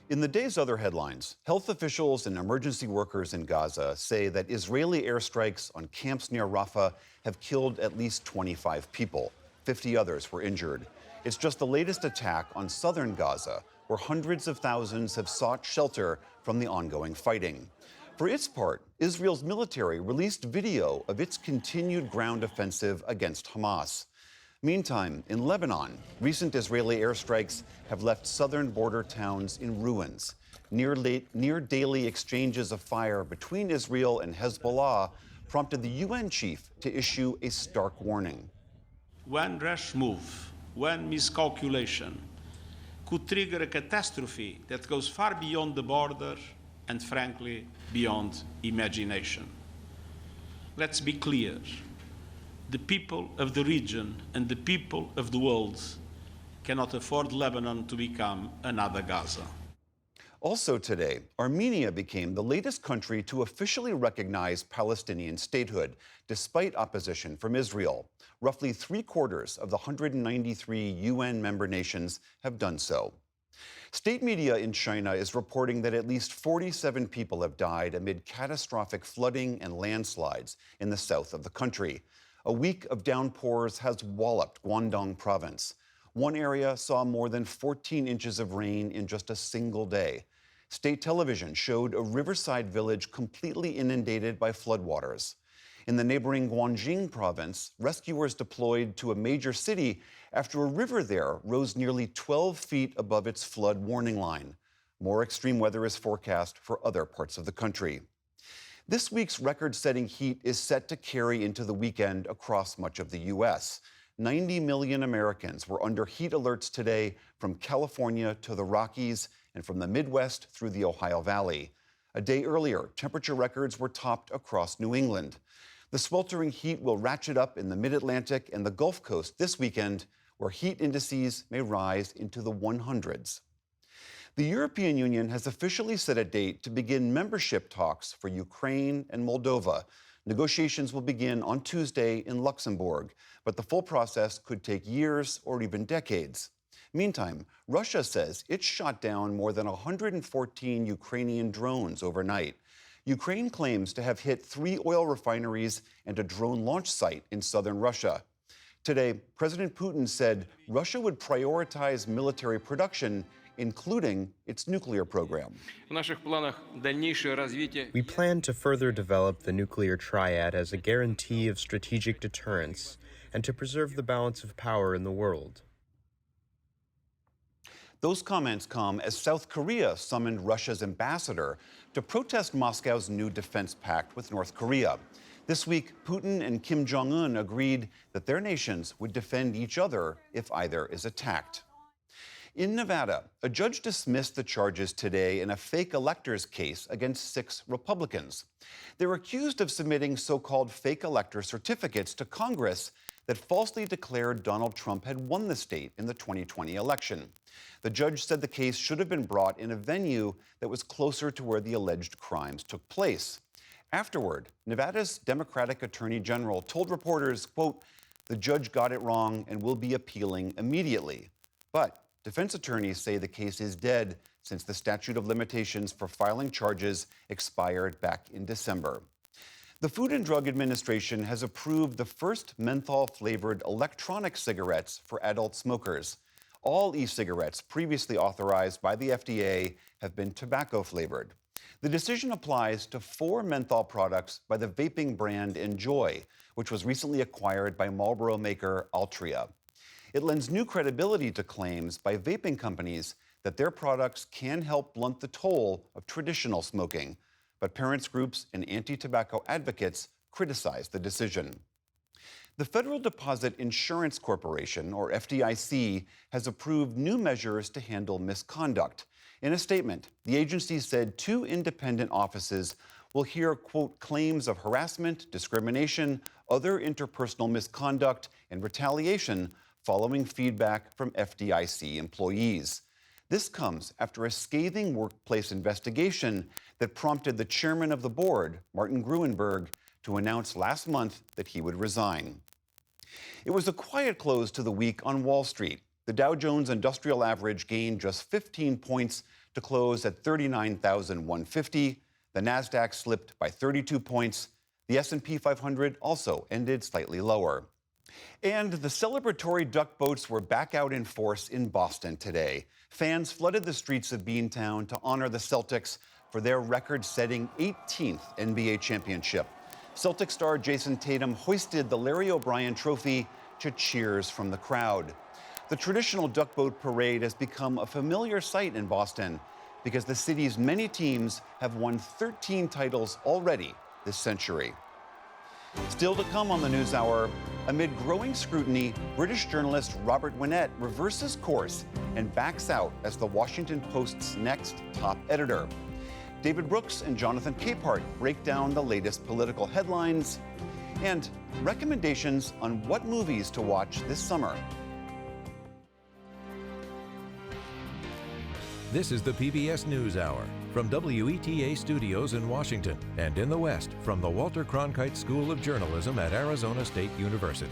In the day's other headlines, health officials and emergency workers in Gaza say that Israeli airstrikes on camps near Rafah have killed at least 25 people. 50 others were injured. It's just the latest attack on southern Gaza, where hundreds of thousands have sought shelter from the ongoing fighting. For its part, Israel's military released video of its continued ground offensive against Hamas. Meantime, in Lebanon, recent Israeli airstrikes have left southern border towns in ruins. Near daily exchanges of fire between Israel and Hezbollah prompted the UN chief to issue a stark warning. One rash move, one miscalculation could trigger a catastrophe that goes far beyond the border and, frankly, beyond imagination. Let's be clear. The people of the region and the people of the world cannot afford Lebanon to become another Gaza. Also today, Armenia became the latest country to officially recognize Palestinian statehood, despite opposition from Israel. Roughly three-quarters of the 193 UN member nations have done so. State media in China is reporting that at least 47 people have died amid catastrophic flooding and landslides in the south of the country. A week of downpours has walloped Guangdong province. One area saw more than 14 inches of rain in just a single day. State television showed a riverside village completely inundated by floodwaters. In the neighboring Guangxi province, rescuers deployed to a major city after a river there rose nearly 12 feet above its flood warning line. More extreme weather is forecast for other parts of the country. This week's record-setting heat is set to carry into the weekend across much of the U.S. 90 million Americans were under heat alerts today from California to the Rockies and from the Midwest through the Ohio Valley. A day earlier, temperature records were topped across New England. The sweltering heat will ratchet up in the Mid-Atlantic and the Gulf Coast this weekend, where heat indices may rise into the 100s. The European Union has officially set a date to begin membership talks for Ukraine and Moldova. Negotiations will begin on Tuesday in Luxembourg, but the full process could take years or even decades. Meantime, Russia says it shot down more than 114 Ukrainian drones overnight. Ukraine claims to have hit 3 oil refineries and a drone launch site in southern Russia. Today, President Putin said Russia would prioritize military production, including its nuclear program. We plan to further develop the nuclear triad as a guarantee of strategic deterrence and to preserve the balance of power in the world. Those comments come as South Korea summoned Russia's ambassador to protest Moscow's new defense pact with North Korea. This week, Putin and Kim Jong-un agreed that their nations would defend each other if either is attacked. In Nevada, a judge dismissed the charges today in a fake electors case against 6 Republicans. They're accused of submitting so-called fake elector certificates to Congress that falsely declared Donald Trump had won the state in the 2020 election. The judge said the case should have been brought in a venue that was closer to where the alleged crimes took place. Afterward, Nevada's Democratic Attorney General told reporters, quote, "The judge got it wrong and will be appealing immediately." But defense attorneys say the case is dead since the statute of limitations for filing charges expired back in December. The Food and Drug Administration has approved the first menthol-flavored electronic cigarettes for adult smokers. All e-cigarettes previously authorized by the FDA have been tobacco-flavored. The decision applies to 4 menthol products by the vaping brand Enjoy, which was recently acquired by Marlboro maker Altria. It lends new credibility to claims by vaping companies that their products can help blunt the toll of traditional smoking. But parents' groups and anti-tobacco advocates criticize the decision. The Federal Deposit Insurance Corporation, or FDIC, has approved new measures to handle misconduct. In a statement, the agency said 2 independent offices will hear, quote, claims of harassment, discrimination, other interpersonal misconduct, and retaliation following feedback from FDIC employees. This comes after a scathing workplace investigation that prompted the chairman of the board, Martin Gruenberg, to announce last month that he would resign. It was a quiet close to the week on Wall Street. The Dow Jones Industrial Average gained just 15 points to close at 39,150. The Nasdaq slipped by 32 points. The S&P 500 also ended slightly lower. And the celebratory duck boats were back out in force in Boston today. Fans flooded the streets of Beantown to honor the Celtics for their record-setting 18th NBA championship. Celtic star Jason Tatum hoisted the Larry O'Brien Trophy to cheers from the crowd. The traditional duck boat parade has become a familiar sight in Boston because the city's many teams have won 13 titles already this century. Still to come on the NewsHour, amid growing scrutiny, British journalist Robert Winnett reverses course and backs out as the Washington Post's next top editor. David Brooks and Jonathan Capehart break down the latest political headlines and recommendations on what movies to watch this summer. This is the PBS NewsHour from WETA Studios in Washington and in the West from the Walter Cronkite School of Journalism at Arizona State University.